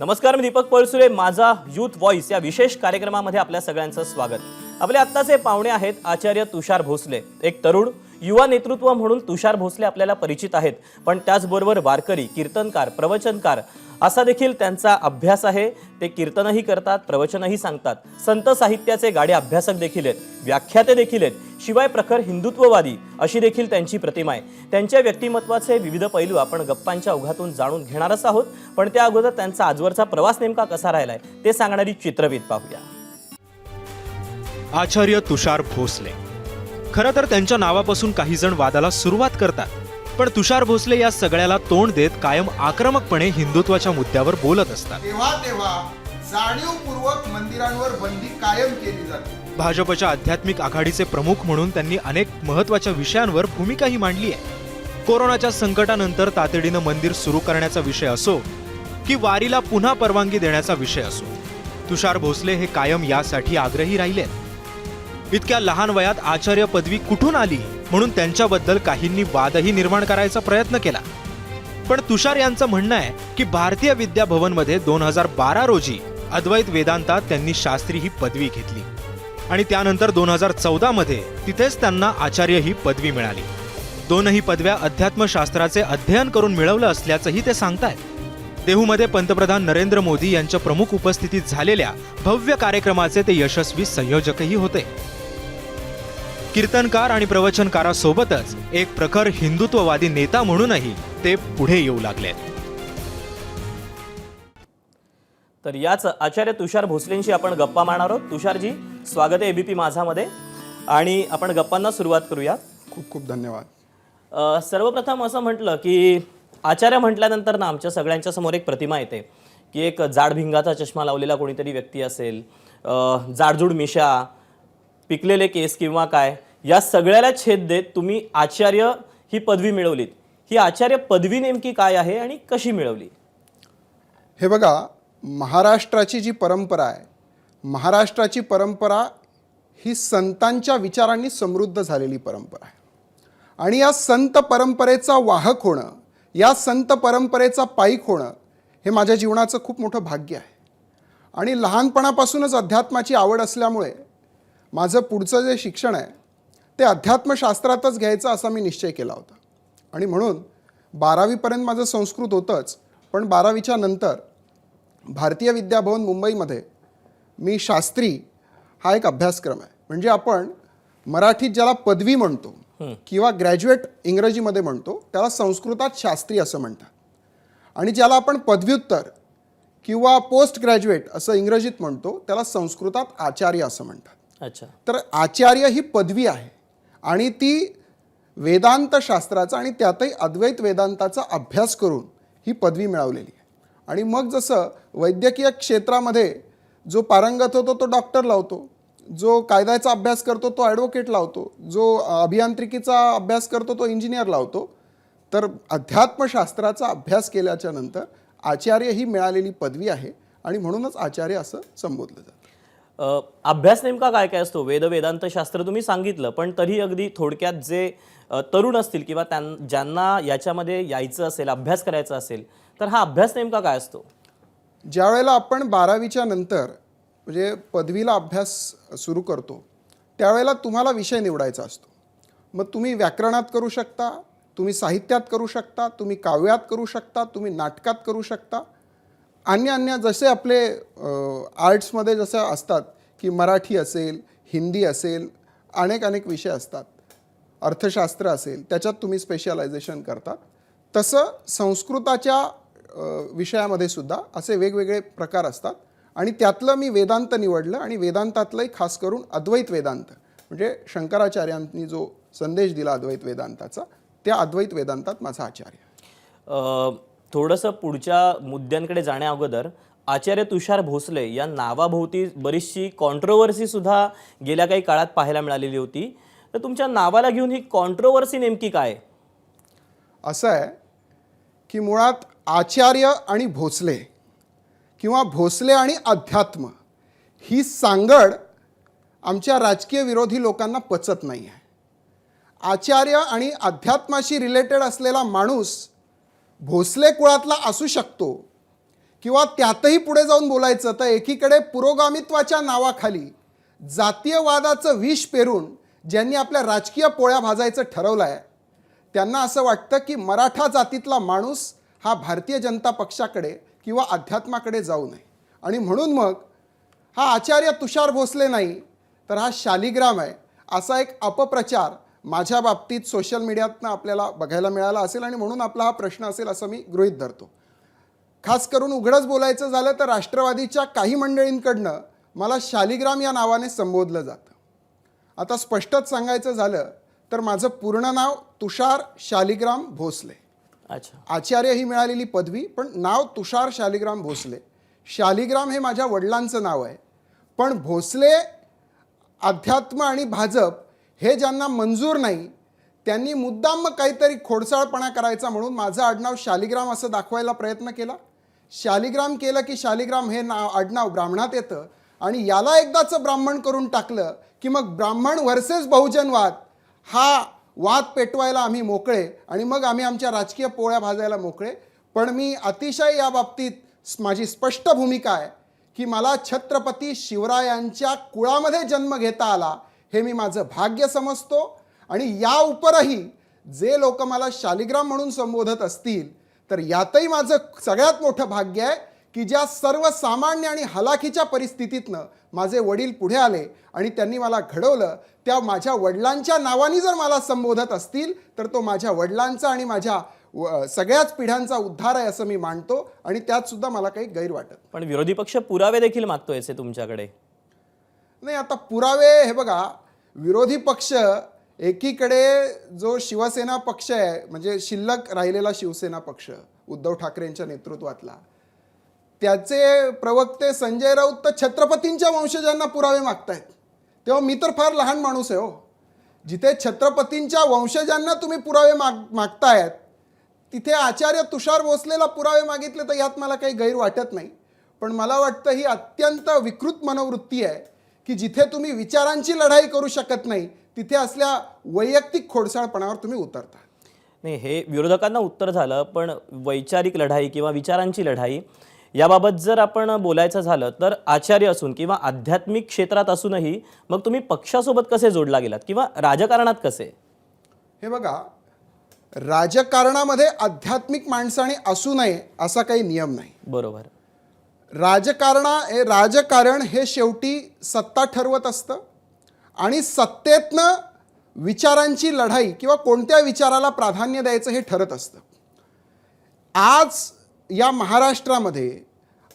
नमस्कार, मी दीपक पळसुरे. माझा youth voice या विशेष कार्यक्रमामध्ये आपल्या सगळ्यांचं स्वागत. आपले आत्ताचे पाहुणे आहेत आचार्य तुषार भोसले. एक तरुण युवा नेतृत्व म्हणून तुषार भोसले आपल्याला परिचित आहेत, पण त्याचबरोबर वारकरी, कीर्तनकार, प्रवचनकार असा देखील त्यांचा अभ्यास आहे. ते कीर्तनही करतात, प्रवचनही सांगतात, संत साहित्याचे गाढे अभ्यासक देखील आहेत, व्याख्याते देखील आहेत, शिवाय प्रखर हिंदुत्ववादी अशी देखील त्यांची प्रतिमा आहे. त्यांच्या व्यक्तिमत्वाचे विविध पैलू आपण गप्पांच्या ओघातून जाणून घेणारच आहोत, पण त्या अगोदर त्यांचा आजवरचा प्रवास नेमका कसा राहिलाय ते सांगणारी चित्रफित पाहूया. आचार्य तुषार भोसले. खरं तर त्यांच्या नावापासून काही जण वादाला सुरुवात करतात, पण तुषार भोसले या सगळ्याला तोंड देत कायम आक्रमकपणे हिंदुत्वाच्या मुद्द्यावर बोलत असतात. तेव्हा जाणीवपूर्वक मंदिरांवर बंदी कायम केली जाते. भाजपच्या आध्यात्मिक आघाडीचे प्रमुख म्हणून त्यांनी अनेक महत्त्वाच्या विषयांवर भूमिकाही मांडली आहे. कोरोनाच्या संकटानंतर तातडीनं मंदिर सुरू करण्याचा विषय असो की वारीला पुन्हा परवानगी देण्याचा विषय असो, तुषार भोसले हे कायम यासाठी आग्रही राहिले. इतक्या लहान वयात आचार्य पदवी कुठून आली म्हणून त्यांच्याबद्दल काहींनी वादही निर्माण करायचा प्रयत्न केला. पण तुषार यांचं म्हणणं आहे की भारतीय विद्या भवनमध्ये 2012 रोजी अद्वैत वेदांतात त्यांनी शास्त्री ही पदवी घेतली आणि त्यानंतर 2014 मध्ये तिथेच त्यांना आचार्य ही पदवी मिळाली. दोनही पदव्या अध्यात्मशास्त्राचे अध्ययन करून मिळवलं असल्याचंही ते सांगतायत. देहूमध्ये पंतप्रधान नरेंद्र मोदी यांच्या प्रमुख उपस्थितीत झालेल्या भव्य कार्यक्रमाचे ते यशस्वी संयोजकही होते. कीर्तनकार आणि प्रवचनकारासोबतच एक प्रखर हिंदुत्ववादी नेता म्हणूनही ते पुढे येऊ लागले. तर याच आचार्य तुषार भोसलेंशी आपण गप्पा मारणार आहोत. तुषारजी, स्वागत आहे एबीपी माझामध्ये आणि आपण गप्पांना सुरुवात करूया. खूप खूप धन्यवाद. सर्वप्रथम असं म्हटलं की आचार्य म्हटल्यानंतर ना आमच्या सगळ्यांच्या समोर एक प्रतिमा येते की एक जाड भिंगाचा चष्मा लावलेला कोणीतरी व्यक्ती असेल, जाडजूड मिशा, पिकलेले केस किंवा काय, या सगळ्याला छेद देत तुम्ही आचार्य ही पदवी मिळवलीत. ही आचार्य पदवी नेमकी काय आहे आणि कशी मिळवली? हे बघा, महाराष्ट्राची जी परंपरा आहे, महाराष्ट्राची परंपरा ही संतांच्या विचारांनी समृद्ध झालेली परंपरा आहे आणि या संत परंपरेचा वाहक होणं, या संत परंपरेचा पाईक होणं हे माझ्या जीवनाचं खूप मोठं भाग्य आहे. आणि लहानपणापासूनच अध्यात्माची आवड असल्यामुळे माझं पुढचं जे शिक्षण आहे ते अध्यात्मशास्त्रातच घ्यायचं असा मी निश्चय केला होता. आणि म्हणून 12वीपर्यंत माझं संस्कृत होतंच, पण 12वीच्या नंतर भारतीय विद्याभवन मुंबईमध्ये मी शास्त्री हा एक अभ्यासक्रम आहे, म्हणजे आपण मराठीत ज्याला पदवी म्हणतो किंवा ग्रॅज्युएट इंग्रजीमध्ये म्हणतो त्याला संस्कृतात शास्त्री असं म्हणतात, आणि ज्याला आपण पदव्युत्तर किंवा पोस्ट ग्रॅज्युएट असं इंग्रजीत म्हणतो त्याला संस्कृतात आचार्य असं म्हणतात. अच्छा. तर आचार्य ही पदवी आहे आणि ती वेदांत शास्त्राचा आणि त्यातही अद्वैत वेदांताचा अभ्यास करून ही पदवी मिळवलेली आहे. आणि मग जसं वैद्यकीय क्षेत्रामध्ये जो पारंगत होतो तो डॉक्टर लावतो, जो कायद्याचा अभ्यास करतो तो ॲडव्होकेट लावतो, जो अभियांत्रिकीचा अभ्यास करतो तो इंजिनियर लावतो, तर अध्यात्मशास्त्राचा अभ्यास केल्याच्या नंतर आचार्य ही मिळालेली पदवी आहे आणि म्हणूनच आचार्य असं संबोधलं जातं. अभ्यास नेमका काय काय असतो? वेदांत शास्त्र तुम्ही सांगितलं, पण तरी अगदी थोडक्यात जे तरुण असतील किंवा ज्यांना याच्यामध्ये यायचं असेल, अभ्यास करायचा असेल, तर हा अभ्यास नेमका काय असतो? ज्यावेळेला आपण 12वीच्या नंतर म्हणजे पदवीला अभ्यास सुरू करतो त्यावेळेला तुम्हाला विषय निवडायचा असतो. मग तुम्ही व्याकरणात करू शकता, तुम्ही साहित्यात करू शकता, तुम्ही काव्यात करू शकता, तुम्ही नाटकात करू शकता, अन्य जसे आपले आर्ट्समध्ये जसे असतात की मराठी असेल, हिंदी असेल, अनेक विषय असतात, अर्थशास्त्र असेल, त्याच्यात तुम्ही स्पेशलायझेशन करतात. तसं संस्कृताच्या विषयामध्ये सुद्धा असे वेगवेगळे प्रकार असतात आणि त्यातलं मी वेदांत निवडलं आणि वेदांतातलंही खास करून अद्वैत वेदांत, म्हणजे शंकराचार्यांनी जो संदेश दिला अद्वैत वेदांताचा, त्या अद्वैत वेदांतात माझा आचार्य. थोडंसं पुढच्या मुद्द्यांकडे जाण्या अगोदर आचार्य तुषार भोसले या नावाभोवती बरीचशी कॉन्ट्रोवर्सी सुद्धा गेल्या काही काळात पाहायला मिळालेली होती. तर तुमच्या नावाला घेऊन ही कॉन्ट्रोवर्सी नेमकी काय? असं आहे की मुळात आचार्य आणि भोसले किंवा भोसले आणि अध्यात्म ही सांगड आमच्या राजकीय विरोधी लोकांना पचत नाही आहे. आचार्य आणि अध्यात्माशी रिलेटेड असलेला माणूस भोसले कुळातला असू शकतो किंवा त्यातही पुढे जाऊन बोलायचं तर एकीकडे पुरोगामित्वाच्या नावाखाली जातीयवादाचं विष पेरून ज्यांनी आपल्या राजकीय पोळ्या भाजायचं ठरवलं आहे त्यांना असं वाटतं की मराठा जातीतला माणूस हा भारतीय जनता पक्षाकडे किंवा अध्यात्माकडे जाऊ नये आणि म्हणून मग हा आचार्य तुषार भोसले नाही तर हा शालिग्राम आहे असा एक अपप्रचार माझ्या बाबतीत सोशल मीडियातनं आपल्याला बघायला मिळाला असेल आणि म्हणून आपला हा प्रश्न असेल असं मी गृहीत धरतो. खास करून उघडच बोलायचं झालं तर राष्ट्रवादीच्या काही मंडळींकडनं मला शालिग्राम या नावाने संबोधलं जातं. आता स्पष्टच सांगायचं झालं तर माझं पूर्ण नाव तुषार शालिग्राम भोसले. अच्छा. आचार्य ही मिळालेली पदवी पण नाव तुषार शालिग्राम भोसले. शालिग्राम हे माझ्या वडिलांचं नाव आहे पण भोसले अध्यात्म आणि भाजप हे ज्यांना मंजूर नाही त्यांनी मुद्दाम काहीतरी खोडसाळपणा करायचा म्हणून माझं आडनाव शालिग्राम असं दाखवायला प्रयत्न केला. शालिग्राम केलं की शालिग्राम हे आडनाव ब्राह्मणात येतं आणि याला एकदाचं ब्राह्मण करून टाकलं की मग ब्राह्मण व्हर्सेस बहुजनवाद हा वाद पेटवायला आम्ही मोकळे आणि मग आम्ही आमच्या राजकीय पोळ्या भाजायला मोकळे. पण मी अतिशय या बाबतीत माझी स्पष्ट भूमिका आहे की मला छत्रपती शिवरायांच्या कुळामध्ये जन्म घेता आला हे मी माझं भाग्य समजतो आणि या उपरही जे लोक मला शालिग्राम म्हणून संबोधत असतील तर यातही माझं सगळ्यात मोठं भाग्य आहे की ज्या सर्वसामान्य आणि हलाखीच्या परिस्थितीतनं माझे वडील पुढे आले आणि त्यांनी मला घडवलं त्या माझ्या वडिलांच्या नावाने जर मला संबोधत असतील तर तो माझ्या वडिलांचा आणि माझ्या सगळ्याच पिढ्यांचा उद्धार आहे असं मी मानतो आणि त्यात सुद्धा मला काही गैर वाटत. पण विरोधी पक्ष पुरावे देखील मागतोय तुमच्याकडे. नाही आता पुरावे हे बघा विरोधी पक्ष एकीकडे जो शिवसेना पक्ष आहे म्हणजे शिल्लक राहिलेला शिवसेना पक्ष उद्धव ठाकरेंच्या नेतृत्वातला त्याचे प्रवक्ते संजय राऊत तर छत्रपतींच्या वंशजांना पुरावे मागतायत. तेव्हा मी तर फार लहान माणूस आहे हो. जिथे छत्रपतींच्या वंशजांना तुम्ही पुरावे मागतायत तिथे आचार्य तुषार भोसलेला पुरावे मागितले तर यात मला काही गैर वाटत नाही. पण मला वाटतं ही अत्यंत विकृत मनोवृत्ती आहे की जिथे तुम्ही विचारांची लढाई करू शकत नाही तिथे असल्या वैयक्तिक खोडसाळपणावर तुम्ही उतरता. नाही हे विरोधकांना उत्तर झालं पण वैचारिक लढाई किंवा विचारांची लढाई याबाबत जर आपण बोलायचं झालं तर आचार्य असून किंवा आध्यात्मिक क्षेत्रात असूनही मग तुम्ही पक्षासोबत कसे जोडला गेलात किंवा राजकारणात कसे? हे बघा राजकारणामध्ये आध्यात्मिक माणसाने असू नये असा काही नियम नाही. बरोबर. राजकारण हे शेवटी सत्ता ठरवत असतं आणि सत्तेतनं विचारांची लढाई किंवा कोणत्या विचाराला प्राधान्य द्यायचं हे ठरत असतं. आज या महाराष्ट्रामध्ये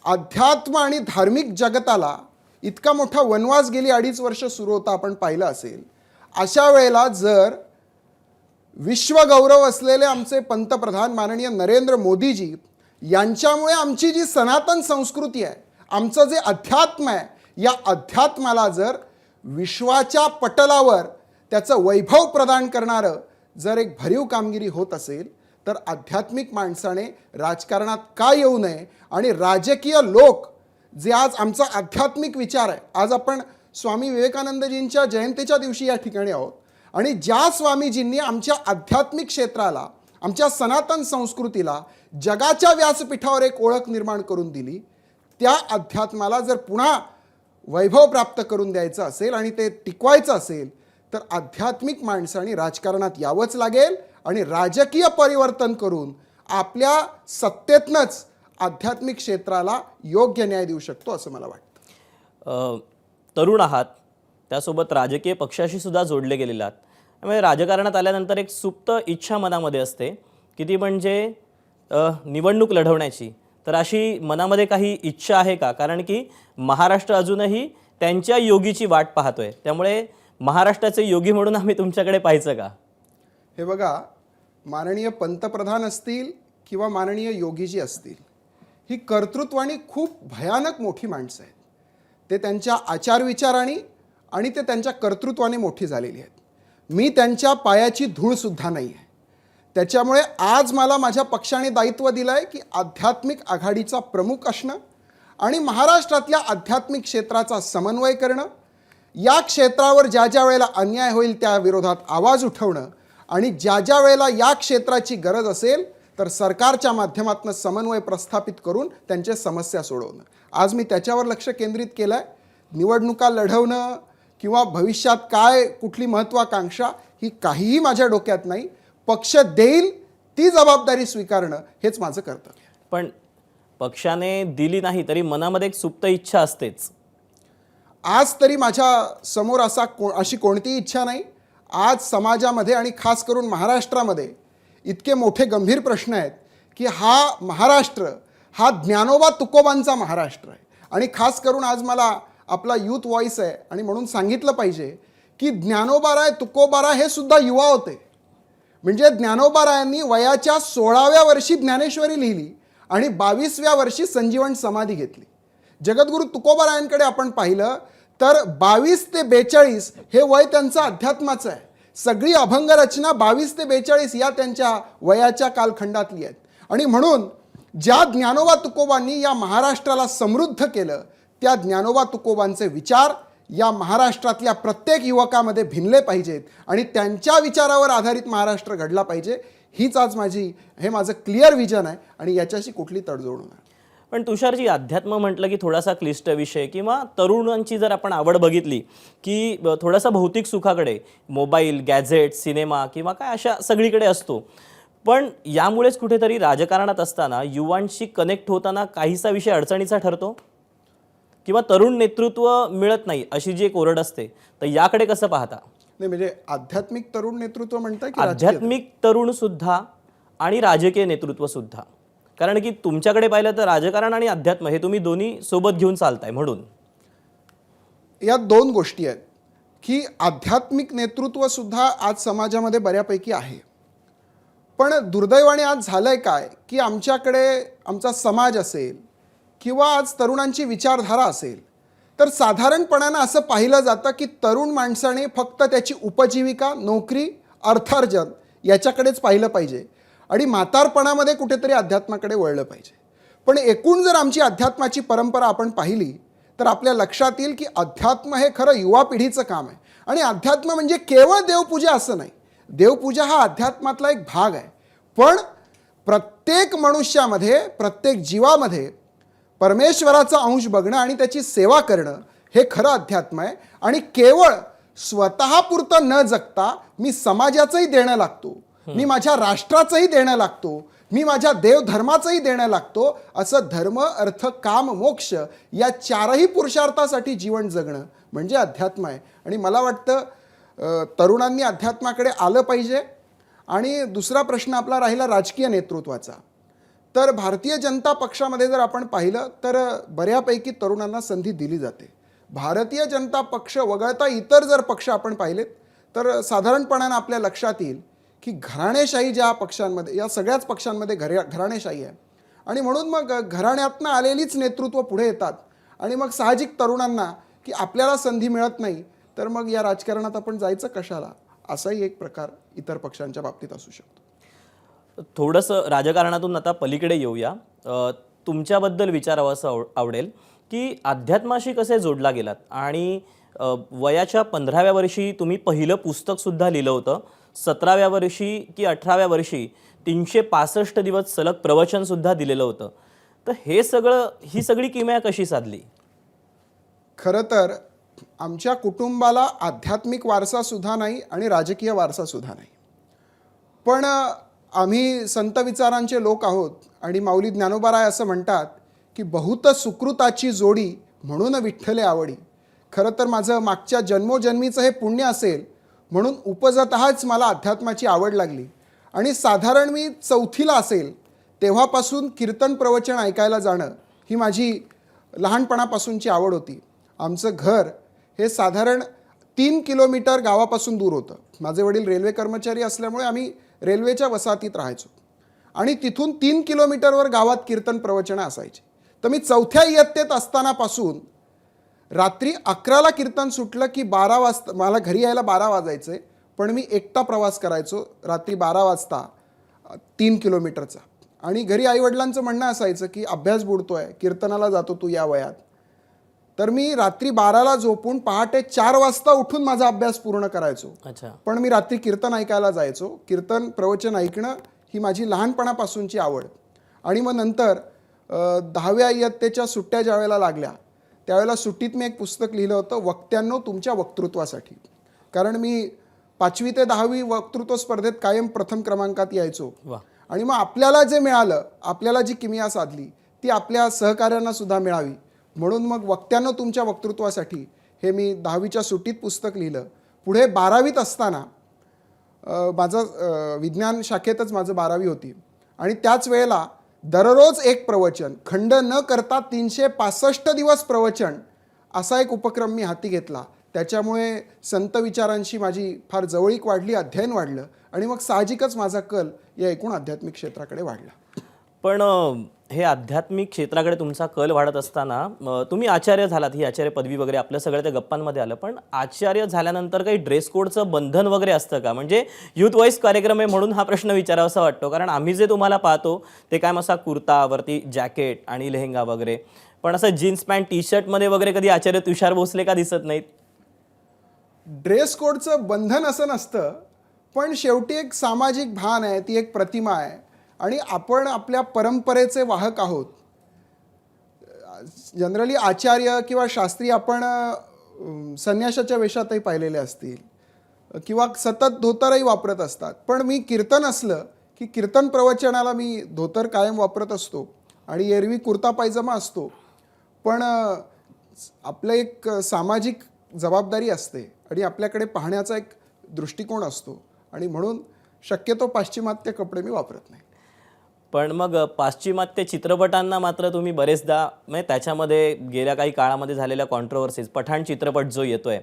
अध्यात्म आणि धार्मिक जगताला इतका मोठा वनवास गेली 2.5 वर्ष सुरू होता आपण पाहिलं असेल. अशा वेळेला जर विश्वगौरव असलेले आमचे पंतप्रधान माननीय नरेंद्र मोदीजी यांच्यामुळे आमची जी सनातन संस्कृती आहे आमचं जे अध्यात्म आहे या अध्यात्माला जर विश्वाच्या पटलावर त्याचं वैभव प्रदान करणारं जर एक भरीव कामगिरी होत असेल तर आध्यात्मिक माणसाने राजकारणात का येऊ नये आणि राजकीय लोक जे आज आमचा आध्यात्मिक विचार आहे. आज आपण स्वामी विवेकानंदजींच्या जयंतीच्या दिवशी या ठिकाणी आहोत आणि ज्या स्वामीजींनी आमच्या आध्यात्मिक क्षेत्राला आमच्या सनातन संस्कृतीला जगाच्या व्यासपीठावर एक ओळख निर्माण करून दिली त्या अध्यात्माला जर पुन्हा वैभव प्राप्त करून द्यायचं असेल आणि ते टिकवायचं असेल तर आध्यात्मिक माणसांनी राजकारणात यावंच लागेल आणि राजकीय परिवर्तन करून आपल्या सत्तेतनंच आध्यात्मिक क्षेत्राला योग्य न्याय देऊ शकतो असं मला वाटतं. तरुण आहात त्यासोबत राजकीय पक्षाशी सुद्धा जोडले गेलेले आहात त्यामुळे राजकारणात आल्यानंतर एक सुप्त इच्छा मनामध्ये असते की ती म्हणजे निवडणूक लढवण्याची. तर अशी मनामध्ये काही इच्छा आहे का? कारण की महाराष्ट्र अजूनही त्यांच्या योगीची वाट पाहतोय त्यामुळे महाराष्ट्राचे योगी म्हणून आम्ही तुमच्याकडे पाहायचं का? हे बघा माननीय पंतप्रधान असतील किंवा माननीय योगीजी असतील ही कर्तृत्वानी खूप भयानक मोठी माणसं आहेत. ते त्यांच्या आचारविचारांनी आणि ते त्यांच्या कर्तृत्वाने मोठी झालेली आहेत. मी त्यांच्या पायाची धूळसुद्धा नाही आहे. त्याच्यामुळे आज मला माझ्या पक्षाने दायित्व दिलं आहे की आध्यात्मिक आघाडीचा प्रमुख असणं आणि महाराष्ट्रातल्या आध्यात्मिक क्षेत्राचा समन्वय करणं, या क्षेत्रावर ज्या ज्या वेळेला अन्याय होईल त्या विरोधात आवाज उठवणं आणि ज्या ज्या वेळेला या क्षेत्राची गरज असेल तर सरकारच्या माध्यमातून समन्वय प्रस्थापित करून त्यांच्या समस्या सोडवणं. आज मी त्याच्यावर लक्ष केंद्रित केलं आहे. निवडणुका लढवणं किंवा भविष्यात काय कुठली महत्त्वाकांक्षा ही काहीही माझ्या डोक्यात नाही. पक्ष देईल ती जबाबदारी स्वीकारणं हेच माझं कर्तव्य आहे. पण पक्षाने दिली नाही तरी मनामध्ये एक सुप्त इच्छा असतेच. आज तरी माझ्या समोर अशी कोणतीही इच्छा नाही. आज समाजामध्ये आणि खास करून महाराष्ट्रामध्ये इतके मोठे गंभीर प्रश्न आहेत की हा महाराष्ट्र हा ज्ञानोबा तुकोबांचा महाराष्ट्र आहे. आणि खास करून आज मला आपला यूथ व्हॉइस आहे आणि म्हणून सांगितलं पाहिजे की ज्ञानोबाराय तुकोबाराय हे सुद्धा युवा होते. म्हणजे ज्ञानोबारायांनी वयाच्या 16व्या वर्षी ज्ञानेश्वरी लिहिली आणि 22व्या वर्षी संजीवन समाधी घेतली. जगद्गुरू तुकोबारायांकडे आपण पाहिलं तर 22 ते 42 हे वय त्यांचं अध्यात्माचं आहे. सगळी अभंग रचना 22 ते 42 या त्यांच्या वयाच्या कालखंडातली आहेत. आणि म्हणून ज्या ज्ञानोबा तुकोबांनी या महाराष्ट्राला समृद्ध केलं त्या ज्ञानोबा तुकोबांचे विचार या महाराष्ट्रातल्या प्रत्येक युवकामध्ये भिनले पाहिजेत आणि त्यांच्या विचारावर आधारित महाराष्ट्र घडला पाहिजे. हीच आज हे माझं क्लिअर विजन आहे आणि याच्याशी कुठली तडजोड होणार. पण तुषारजी, अध्यात्म म्हटलं की थोडासा क्लिष्ट विषय किंवा तरुणांची जर आपण आवड बघितली की थोडासा भौतिक सुखाकडे मोबाईल, गॅझेट, सिनेमा किंवा काय अशा सगळीकडे असतो. पण यामुळेच कुठेतरी राजकारणात असताना युवांशी कनेक्ट होताना काहीसा विषय अडचणीचा ठरतो किंवा तरुण नेतृत्व मिळत नाही अशी जी एक ओरड असते. तर याकडे कसं पाहता? नाही म्हणजे आध्यात्मिक तरुण नेतृत्व म्हणताय की आध्यात्मिक तरुण सुद्धा आणि राजकीय नेतृत्व सुद्धा, कारण की तुमच्याकडे पाहिलं तर राजकारण आणि अध्यात्म हे तुम्ही दोन्ही सोबत घेऊन चालताय. म्हणून या दोन गोष्टी आहेत की आध्यात्मिक नेतृत्व सुद्धा आज समाजामध्ये बऱ्यापैकी आहे. पण दुर्दैवाने आज झालंय काय की आमच्याकडे आमचा समाज असेल किंवा आज तरुणांची विचारधारा असेल तर साधारणपणानं असं पाहिलं जातं की तरुण माणसाने फक्त त्याची उपजीविका, नोकरी, अर्थार्जन याच्याकडेच पाहिलं पाहिजे आणि म्हातारपणामध्ये कुठेतरी अध्यात्माकडे वळलं पाहिजे. पण एकूण जर आमची अध्यात्माची परंपरा आपण पाहिली तर आपल्या लक्षात येईल की अध्यात्म हे खरं युवा पिढीचं काम आहे. आणि अध्यात्म म्हणजे केवळ देवपूजा असं नाही. देवपूजा हा अध्यात्मातला एक भाग आहे. पण प्रत्येक मनुष्यामध्ये, प्रत्येक जीवामध्ये परमेश्वराचा अंश बघणं आणि त्याची सेवा करणं हे खरं अध्यात्म आहे. आणि केवळ स्वतःपुरतं न जगता मी समाजाचंही देणं लागतो, मी माझ्या राष्ट्राचंही देणं लागतो, मी माझ्या देवधर्माचंही देणं लागतो, असं धर्म, अर्थ, काम, मोक्ष या चारही पुरुषार्थासाठी जीवन जगणं म्हणजे अध्यात्म आहे. आणि मला वाटतं तरुणांनी अध्यात्माकडे आलं पाहिजे. आणि दुसरा प्रश्न आपला राहिला राजकीय नेतृत्वाचा. तर भारतीय जनता पक्षामध्ये जर आपण पाहिलं तर बऱ्यापैकी तरुणांना संधी दिली जाते. भारतीय जनता पक्ष वगळता इतर जर पक्ष आपण पाहिलेत तर साधारणपणानं आपल्या लक्षात येईल की घराणेशाही ज्या पक्षांमध्ये, या सगळ्याच पक्षांमध्ये घराणेशाही आहे. आणि म्हणून मग घराण्यातनं आलेलीच नेतृत्व पुढे येतात. आणि मग साहजिक तरुणांना की आपल्याला संधी मिळत नाही तर मग या राजकारणात आपण जायचं कशाला, असाही एक प्रकार इतर पक्षांच्या बाबतीत असू शकतो. थोडंसं राजकारणातून आता पलीकडे येऊया. तुमच्याबद्दल विचारावं असं आवडेल की अध्यात्माशी कसे जोडला गेलात आणि वयाच्या 15व्या वर्षी तुम्ही पहिलं पुस्तकसुद्धा लिहिलं होतं. 17व्या वर्षी की 18व्या वर्षी 365 दिवस सलग प्रवचनसुद्धा दिलेलं होतं. तर ही सगळी किमया कशी साधली? खरं तर आमच्या कुटुंबाला आध्यात्मिक वारसासुद्धा नाही आणि राजकीय वारसासुद्धा नाही. पण आम्ही संत विचारांचे लोक आहोत आणि माऊली ज्ञानोबाराय असं म्हणतात की बहुत सुकृताची जोडी म्हणून विठ्ठले आवडी. खरं तर माझं मागच्या जन्मोजन्मीचं हे पुण्य असेल म्हणून उपजतःच मला अध्यात्माची आवड लागली. आणि साधारण मी 4थीला असेल तेव्हापासून कीर्तन प्रवचन ऐकायला जाणं ही माझी लहानपणापासूनची आवड होती. आमचं घर हे साधारण 3 किलोमीटर गावापासून दूर होतं. माझे वडील रेल्वे कर्मचारी असल्यामुळे आम्ही रेल्वेच्या वसाहतीत राहायचो आणि तिथून 3 किलोमीटरवर गावात कीर्तन प्रवचनं असायची. तर मी 4थ्या इयत्तेत असतानापासून रात्री 11ला कीर्तन सुटलं की 12 वाजता मला घरी यायला 12 वाजायचे. पण मी एकटा प्रवास करायचो रात्री 12 वाजता 3 किलोमीटरचा. आणि घरी आईवडिलांचं म्हणणं असायचं की अभ्यास बुडतोय, कीर्तनाला जातो तू या वयात. तर मी रात्री 12ला झोपून पहाटे 4 वाजता उठून माझा अभ्यास पूर्ण करायचो. पण मी रात्री कीर्तन ऐकायला जायचो. कीर्तन प्रवचन ऐकणं ही माझी लहानपणापासूनची आवड. आणि मग नंतर 10व्या इयत्तेच्या सुट्ट्या ज्यावेळेला लागल्या त्यावेळेला सुट्टीत मी एक पुस्तक लिहिलं होतं, वक्त्यांनो तुमच्या वक्तृत्वासाठी. कारण मी 5वी ते 10वी वक्तृत्व स्पर्धेत कायम प्रथम क्रमांकात यायचो. वा. आणि मग आपल्याला जे मिळालं, आपल्याला जी किमया साधली ती आपल्या सहकाऱ्यांना सुद्धा मिळावी, म्हणून मग वक्त्यांनो तुमच्या वक्तृत्वासाठी हे मी 10वीच्या सुट्टीत पुस्तक लिहिलं. पुढे 12वीत असताना माझं विज्ञान शाखेतच माझं 12वी होती आणि त्याच वेळेला दररोज एक प्रवचन, खंड न करता 365 दिवस प्रवचन, असा एक उपक्रम मी हाती घेतला. त्याच्यामुळे संत विचारांशी माझी फार जवळीक वाढली, अध्ययन वाढलं आणि मग साहजिकच माझा कल या एकूण आध्यात्मिक क्षेत्राकडे वाढला. पण हे आध्यात्मिक क्षेत्राकडे तुमचा कल वाढत असताना तुम्ही आचार्य झालात, ही आचार्य पदवी वगैरे आपलं सगळं त्या गप्पांमध्ये आलं. पण आचार्य झाल्यानंतर काही ड्रेस कोडचं बंधन वगैरे असतं का? म्हणजे युथ व्हॉइस कार्यक्रम आहे म्हणून हा प्रश्न विचारावासा वाटतो. कारण आम्ही जे तुम्हाला पाहतो ते काय असा कुर्ता, वरती जॅकेट आणि लेहेंगा वगैरे, पण असं जीन्स पॅन्ट टी शर्टमध्ये वगैरे कधी आचार्य तुषार भोसले का दिसत नाहीत? ड्रेस कोडचं बंधन असं नसतं, पण शेवटी एक सामाजिक भान आहे, ती एक प्रतिमा आहे आणि आपण आपल्या परंपरेचे वाहक आहोत. जनरली आचार्य किंवा शास्त्री आपण संन्यासाच्या वेशातही पाहिलेले असतील किंवा सतत धोतरही वापरत असतात. पण मी कीर्तन असलं की कीर्तन प्रवचनाला मी धोतर कायम वापरत असतो आणि एरवी कुर्ता पायजमा असतो. पण आपलं एक सामाजिक जबाबदारी असते आणि आपल्याकडे पाहण्याचा एक दृष्टिकोन असतो आणि म्हणून शक्यतो पाश्चिमात्य कपडे मी वापरत नाही. पण मग पाश्चिमात्य चित्रपटांना मात्र तुम्ही बरेचदा, म्हणजे त्याच्यामध्ये गेल्या काही काळामध्ये झालेल्या कॉन्ट्रोवर्सीज, पठाण चित्रपट जो येतोय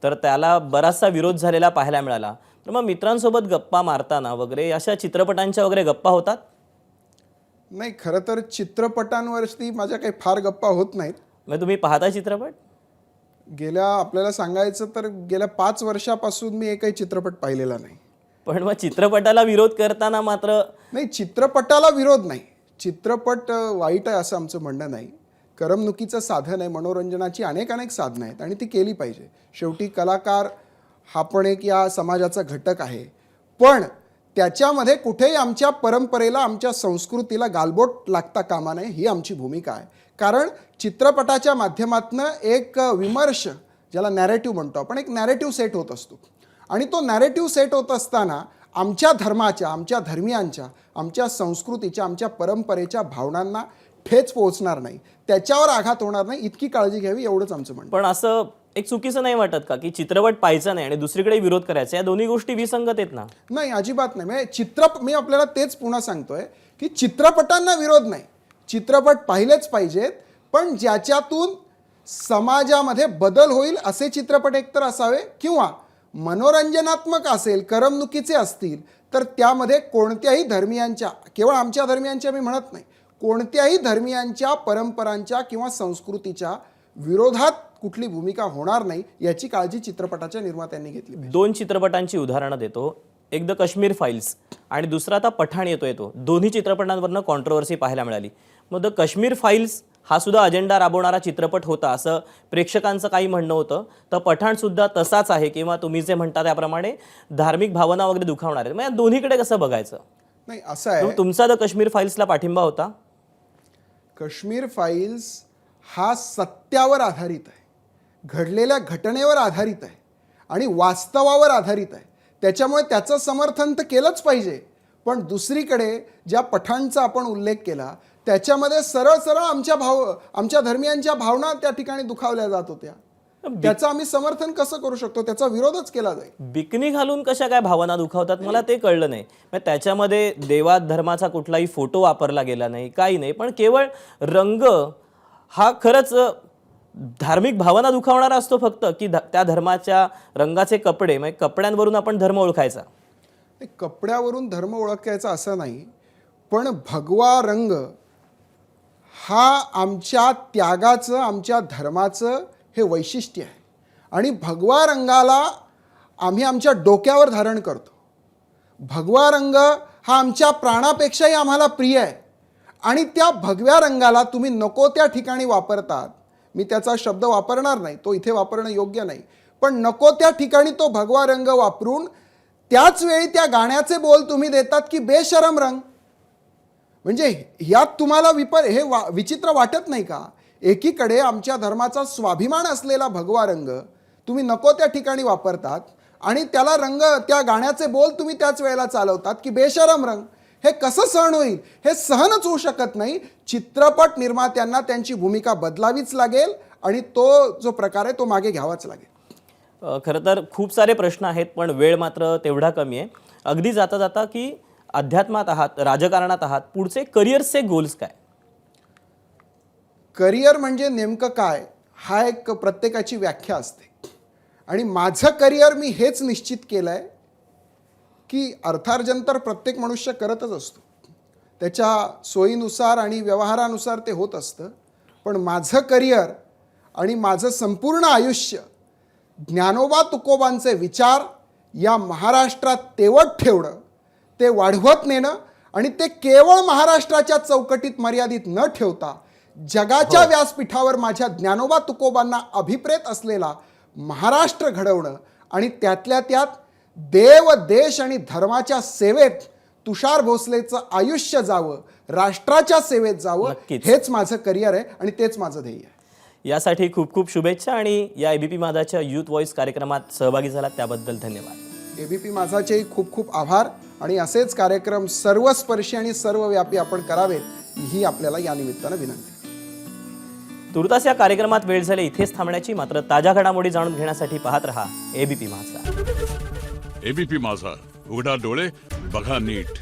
तर त्याला बराचसा विरोध झालेला पाहायला मिळाला. तर मग मित्रांसोबत गप्पा मारताना वगैरे अशा चित्रपटांच्या वगैरे गप्पा होतात? नाही, खरं तर चित्रपटांवरती माझ्या काही फार गप्पा होत नाहीत. मग तुम्ही पाहता चित्रपट? आपल्याला सांगायचं तर गेल्या 5 वर्षापासून मी एकही चित्रपट पाहिलेला नाही. पण मग चित्रपटाला विरोध करताना मात्र? नाही, चित्रपटाला विरोध नाही. चित्रपट वाईट आहे असं आमचं म्हणणं नाही. करमणुकीचं साधन आहे, मनोरंजनाची अनेक साधनं आहेत आणि ती केली पाहिजे. शेवटी कलाकार हा पण एक या समाजाचा घटक आहे. पण त्याच्यामध्ये कुठेही आमच्या परंपरेला, आमच्या संस्कृतीला गालबोट लागता कामा नये, ही आमची भूमिका आहे. कारण चित्रपटाच्या माध्यमातून एक विमर्श, ज्याला नॅरेटिव्ह म्हणतो आपण, एक नॅरेटिव्ह सेट होत असतो आणि तो नॅरेटिव्ह सेट होत असताना आमच्या धर्माच्या, आमच्या धर्मियांच्या, आमच्या संस्कृतीच्या, आमच्या परंपरेच्या भावनांना ठेच पोहोचणार नाही, त्याच्यावर आघात होणार नाही, इतकी काळजी घ्यावी, एवढंच आमचं म्हणणं. पण असं एक चुकीचं नाही वाटत का की चित्रपट पाहायचा नाही आणि दुसरीकडे विरोध करायचा? या दोन्ही गोष्टी विसंगत आहेत ना? नाही, अजिबात नाही. म्हणजे मी आपल्याला तेच पुन्हा सांगतोय की चित्रपटांना विरोध नाही, चित्रपट पाहिलेच पाहिजेत, पण ज्याच्यातून समाजामध्ये बदल होईल असे चित्रपट एकतर असावे किंवा मनोरंजनात्मक असेल, करमणुकीचे असतील तर त्यामध्ये कोणत्याही धर्मियांच्या, केवळ आमच्या धर्मियांच्या मी म्हणत नाही, कोणत्याही धर्मियांच्या परंपरांच्या किंवा संस्कृतीच्या विरोधात कुठली भूमिका होणार नाही, याची काळजी चित्रपटाच्या निर्मात्यांनी घेतली. 2 चित्रपटांची उदाहरणं देतो. एक द काश्मीर फाईल्स आणि दुसरा आता पठाण येतोय. तो दोन्ही चित्रपटांवरनं कॉन्ट्रोवर्सी पाहायला मिळाली. मग द काश्मीर फाईल्स हा सुद्धा अजेंडा राबवणारा चित्रपट होता असं प्रेक्षकांचं काही म्हणणं होतं. तर पठाण सुद्धा तसाच आहे किंवा तुम्ही जे म्हणता त्याप्रमाणे धार्मिक भावना वगैरे दुखावणार आहे. मग या दोन्हीकडे कसं बघायचं? नाही, असं आहे, तुमचा द काश्मीर फाईल्सला पाठिंबा होता? काश्मीर फाईल्स हा सत्यावर आधारित आहे, घडलेल्या घटनेवर आधारित आहे आणि वास्तवावर आधारित आहे. त्याच्यामुळे त्याचं समर्थन तर केलंच पाहिजे. पण दुसरीकडे ज्या पठाणचा आपण उल्लेख केला त्याच्यामध्ये सरळ आमच्या धर्मियांच्या भावना त्या ठिकाणी दुखावल्या जात होत्या. त्याचं आम्ही समर्थन कसं करू शकतो? त्याचा विरोधच केला जाईल. बिकनी घालून कशा काय भावना दुखावतात मला ते कळलं नाही. मग त्याच्यामध्ये देवा धर्माचा कुठलाही फोटो वापरला गेला नाही, काही नाही, पण केवळ रंग हा खरंच धार्मिक भावना दुखावणारा असतो फक्त, की त्या धर्माच्या रंगाचे कपडे, म्हणजे कपड्यांवरून आपण धर्म ओळखायचा? कपड्यावरून धर्म ओळखायचा असं नाही, पण भगवा रंग हा आमच्या त्यागाचं, आमच्या धर्माचं हे वैशिष्ट्य आहे आणि भगवा रंगाला आम्ही आमच्या डोक्यावर धारण करतो. भगवा रंग हा आमच्या प्राणापेक्षाही आम्हाला प्रिय आहे आणि त्या भगव्या रंगाला तुम्ही नको त्या ठिकाणी वापरतात. मी त्याचा शब्द वापरणार नाही, तो इथे वापरणं योग्य नाही, पण नको त्या ठिकाणी तो भगवा रंग वापरून त्याच वेळी त्या गाण्याचे बोल तुम्ही देतात की बेशरम रंग. म्हणजे यात तुम्हाला विचित्र वाटत नाही का? एकीकडे आमच्या धर्माचा स्वाभिमान असलेला भगवा रंग तुम्ही नको त्या ठिकाणी वापरतात आणि त्याला रंग, त्या गाण्याचे बोल तुम्ही त्याच वेळेला चालवतात की बेशरम रंग. हे कसं सहन होईल? हे सहनच होऊ शकत नाही. चित्रपट निर्मात्यांना त्यांची भूमिका बदलावीच लागेल आणि तो जो प्रकार आहे तो मागे घ्यावाच लागेल. खरं तर खूप सारे प्रश्न आहेत, पण वेळ मात्र तेवढा कमी आहे. अगदी जाता जाता की अध्यात्मात आहात, राजकारणात आहात, पुढचे करिअरचे गोल्स काय? करिअर म्हणजे नेमकं काय, हा एक प्रत्येकाची व्याख्या असते. आणि माझं करिअर मी हेच निश्चित केलं आहे की अर्थार्जन तर प्रत्येक मनुष्य करतच असतो, त्याच्या सोयीनुसार आणि व्यवहारानुसार ते होत असतं. पण माझं करिअर आणि माझं संपूर्ण आयुष्य ज्ञानोबा तुकोबांचे विचार या महाराष्ट्रात तेवत ठेवणं, ते वाढवत नेणं आणि ते केवळ महाराष्ट्राच्या चौकटीत मर्यादित न ठेवता जगाच्या व्यासपीठावर माझ्या ज्ञानोबा तुकोबांना अभिप्रेत असलेला महाराष्ट्र घडवणं आणि त्यातल्या त्यात देव, देश आणि धर्माच्या सेवेत तुषार भोसलेचं आयुष्य जावं, राष्ट्राच्या सेवेत जावं, नक्कीच. हेच माझं करिअर आहे आणि तेच माझं ध्येय आहे. यासाठी खूप खूप शुभेच्छा आणि या एबीपी माझाच्या यूथ व्हॉइस कार्यक्रमात सहभागी झालात त्याबद्दल धन्यवाद. एबीपी माझाचेही खूप खूप आभार आणि असेच कार्यक्रम सर्वस्पर्शी आणि सर्वव्यापी आपण करावेत ही आपल्याला या निमित्तानं विनंती. तुर्तास या कार्यक्रमात वेळ झाली इथेच थांबण्याची. मात्र ताज्या घडामोडी जाणून घेण्यासाठी पाहत रहा एबीपी माझा. एबीपी माझा, उघडा डोळे बघा नीट.